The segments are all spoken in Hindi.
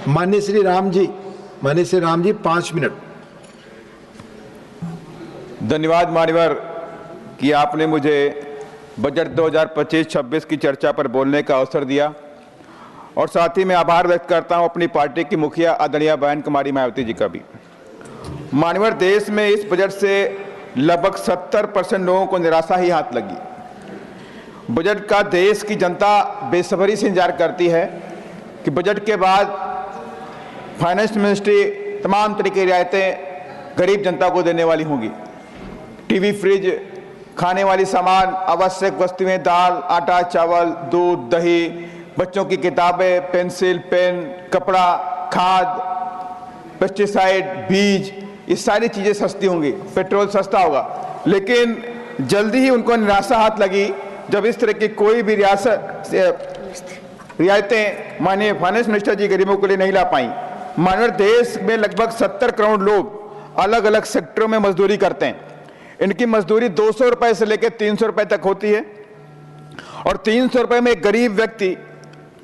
माननीय श्री राम जी, 5 मिनट। धन्यवाद मान्यवर कि आपने मुझे बजट 2025-26 की चर्चा पर बोलने का अवसर दिया और साथ ही मैं आभार व्यक्त करता हूं अपनी पार्टी की मुखिया आदरणीय बहन कुमारी मायावती जी का भी। मान्यवर, देश में इस बजट से लगभग 70% लोगों को निराशा ही हाथ लगी। बजट का देश की जनता बेसब्री से इंतजार करती है कि बजट के बाद फाइनेंस मिनिस्ट्री तमाम तरह की रियायतें गरीब जनता को देने वाली होंगी। टीवी, फ्रिज, खाने वाली सामान, आवश्यक वस्तुएं, दाल, आटा, चावल, दूध, दही, बच्चों की किताबें, पेंसिल, पेन, कपड़ा, खाद, पेस्टिसाइड, बीज, ये सारी चीज़ें सस्ती होंगी, पेट्रोल सस्ता होगा। लेकिन जल्दी ही उनको निराशा हाथ लगी जब इस तरह की कोई भी रियायतें माननीय फाइनेंस मिनिस्टर जी गरीबों के लिए नहीं ला पाई। मानव देश में लगभग 70 करोड़ लोग अलग अलग सेक्टरों में मजदूरी करते हैं। इनकी मजदूरी 200 रुपए से लेकर 300 रुपए तक होती है और 300 रुपए में एक गरीब व्यक्ति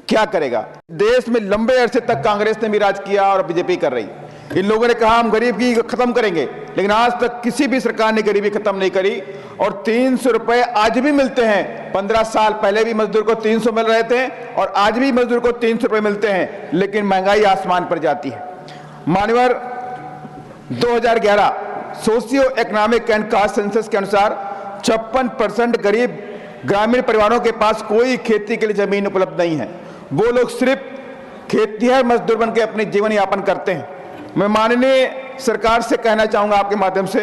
क्या करेगा। देश में लंबे अरसे तक कांग्रेस ने भी राज किया और बीजेपी कर रही। इन लोगों ने कहा हम गरीबी खत्म करेंगे, लेकिन आज तक किसी भी सरकार ने गरीबी खत्म नहीं करी और 300 रुपए आज भी मिलते हैं। 15 साल पहले भी मजदूर को 300 मिल रहे थे और आज भी मजदूर को 300 रुपए मिलते हैं, लेकिन महंगाई आसमान पर जाती है। मान्यवर, 2011 socio economic and caste census के अनुसार 56% गरीब ग्रामीण परिवारों के पास कोई खेती के लिए जमीन उपलब्ध नहीं है। वो लोग सिर्फ खेतिहर मजदूर बन के अपने जीवन यापन करते हैं। मैं माननीय सरकार से कहना चाहूंगा आपके माध्यम से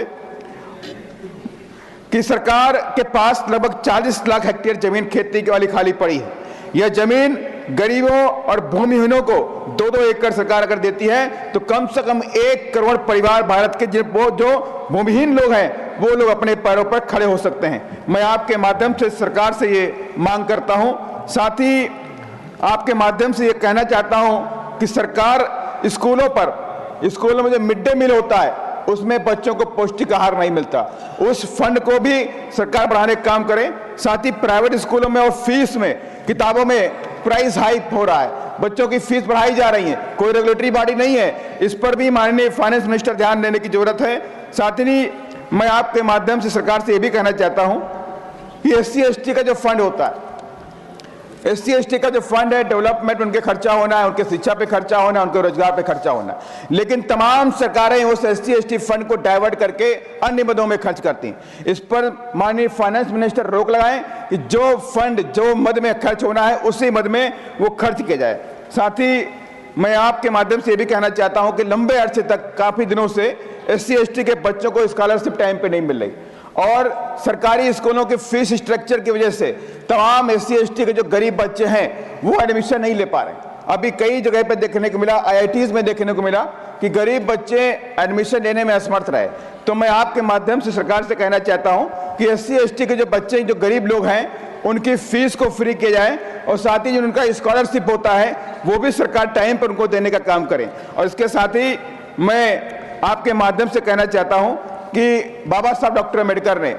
कि सरकार के पास लगभग 40 लाख हेक्टेयर जमीन खेती के वाली खाली पड़ी है। यह जमीन गरीबों और भूमिहीनों को 2-2 एकड़ सरकार अगर देती है तो कम से कम 1 करोड़ परिवार भारत के जो भूमिहीन लोग हैं वो लोग अपने पैरों पर खड़े हो सकते हैं। मैं आपके माध्यम से सरकार से ये मांग करता हूं। साथ ही आपके माध्यम से ये कहना चाहता हूं कि सरकार स्कूलों में जो मिड डे मील होता है उसमें बच्चों को पौष्टिक आहार नहीं मिलता, उस फंड को भी सरकार बढ़ाने का काम करे। साथ ही प्राइवेट स्कूलों में और फीस में, किताबों में प्राइस हाइक हो रहा है, बच्चों की फीस बढ़ाई जा रही है, कोई रेगुलेटरी बॉडी नहीं है। इस पर भी माननीय फाइनेंस मिनिस्टर ध्यान देने की जरूरत है। साथ ही मैं आपके माध्यम से सरकार से यह भी कहना चाहता हूं कि SC/ST का जो फंड होता है, SC/ST का जो फंड है, डेवलपमेंट उनके खर्चा होना है, उनके शिक्षा पे खर्चा होना है, उनके रोजगार पे खर्चा होना है, लेकिन तमाम सरकारें उस SC/ST फंड को डाइवर्ट करके अन्य मदों में खर्च करती हैं। इस पर माननीय फाइनेंस मिनिस्टर रोक लगाएं कि जो फंड जो मद में खर्च होना है उसी मद में वो खर्च किया जाए। साथ ही मैं आपके माध्यम से ये भी कहना चाहता हूं कि लंबे अरसे तक काफी दिनों से SC/ST के बच्चों को स्कॉलरशिप टाइम पे नहीं मिल रही और सरकारी स्कूलों के फीस स्ट्रक्चर की वजह से तमाम SC/ST के जो गरीब बच्चे हैं वो एडमिशन नहीं ले पा रहे। अभी कई जगह पे देखने को मिला, IITs में देखने को मिला कि गरीब बच्चे एडमिशन लेने में असमर्थ रहे। तो मैं आपके माध्यम से सरकार से कहना चाहता हूं कि SC/ST के जो बच्चे, जो गरीब लोग हैं, उनकी फीस को फ्री किया जाए और साथ ही जो उनका स्कॉलरशिप होता है वो भी सरकार टाइम पर उनको देने का काम करे। और इसके साथ ही मैं आपके माध्यम से कहना चाहता हूं कि बाबा साहब डॉक्टर अम्बेडकर ने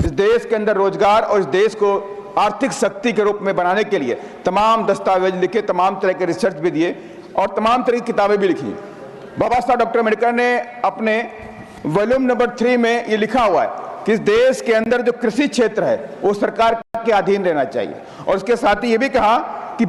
इस देश के अंदर रोजगार और इस देश को आर्थिक शक्ति के रूप में बनाने के लिए तमाम दस्तावेज लिखे, तमाम तरह के रिसर्च भी दिए और तमाम तरह की किताबें भी लिखी। बाबा साहब डॉक्टर अम्बेडकर ने अपने वॉल्यूम नंबर 3 में ये लिखा हुआ है कि इस देश के अंदर जो कृषि क्षेत्र है वो सरकार के अधीन रहना चाहिए और उसके साथ ही ये भी कहा कि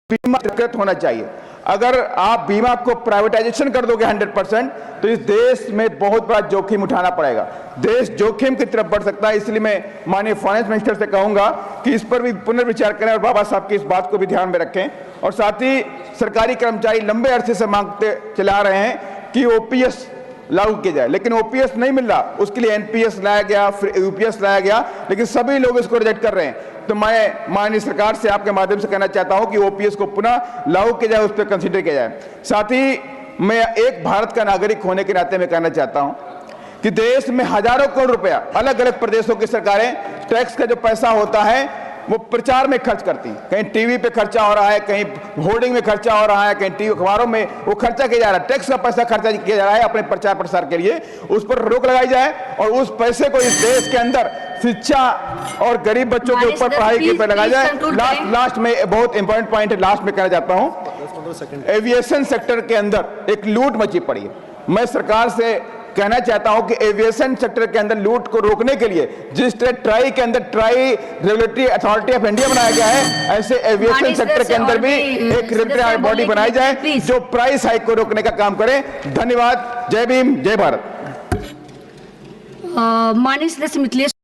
बीमा होना चाहिए। अगर आप बीमा को प्राइवेटाइजेशन कर दोगे 100% तो इस देश में बहुत बड़ा जोखिम उठाना पड़ेगा, देश जोखिम की तरफ बढ़ सकता है। इसलिए मैं माननीय फाइनेंस मिनिस्टर से कहूंगा कि इस पर भी पुनर्विचार करें और बाबा साहब की इस बात को भी ध्यान में रखें। और साथ ही सरकारी कर्मचारी लंबे अरसे से मांगते चले आ रहे हैं कि OPS लागू किया जाए, लेकिन OPS नहीं मिल रहा, उसके लिए NPS लाया गया, फिर UPS लाया गया, लेकिन सभी लोग इसको रिजेक्ट कर रहे हैं। तो मैं माननीय सरकार से आपके माध्यम से कहना चाहता हूं कि OPS को पुनः लागू किया जाए, उस पर कंसीडर किया जाए। साथ ही मैं एक भारत का नागरिक होने के नाते में कहना चाहता हूं कि देश में हजारों करोड़ रुपया अलग अलग प्रदेशों की सरकारें टैक्स का जो पैसा होता है वो प्रचार में खर्च करती हैं। कहीं टीवी पे खर्चा हो रहा है, कहीं होर्डिंग में खर्चा हो रहा है, कहीं टीवी अखबारों में वो खर्चा किया जा रहा है, टैक्स का पैसा खर्चा किया जा रहा है अपने प्रचार प्रसार के लिए। उस पर रोक लगाई जाए और उस पैसे को इस देश के अंदर शिक्षा और गरीब बच्चों के ऊपर पढ़ाई के ऊपर लगाया जाए। लास्ट में बहुत इंपॉर्टेंट पॉइंट है, लास्ट में कहना चाहता हूं, एविएशन सेक्टर के अंदर एक लूट मची पड़ी है। मैं सरकार से कहना चाहता हूं कि एविएशन सेक्टर के अंदर लूट को रोकने के लिए जिस तरह ट्राई के अंदर try regulatory authority of India बनाया गया है, ऐसे एविएशन सेक्टर के अंदर भी एक रेगुलेटरी बॉडी बनाई जाए जो प्राइस हाइक को रोकने का काम करे। धन्यवाद। जय भीम, जय भारत। माननीय सदस्य मिथिलेश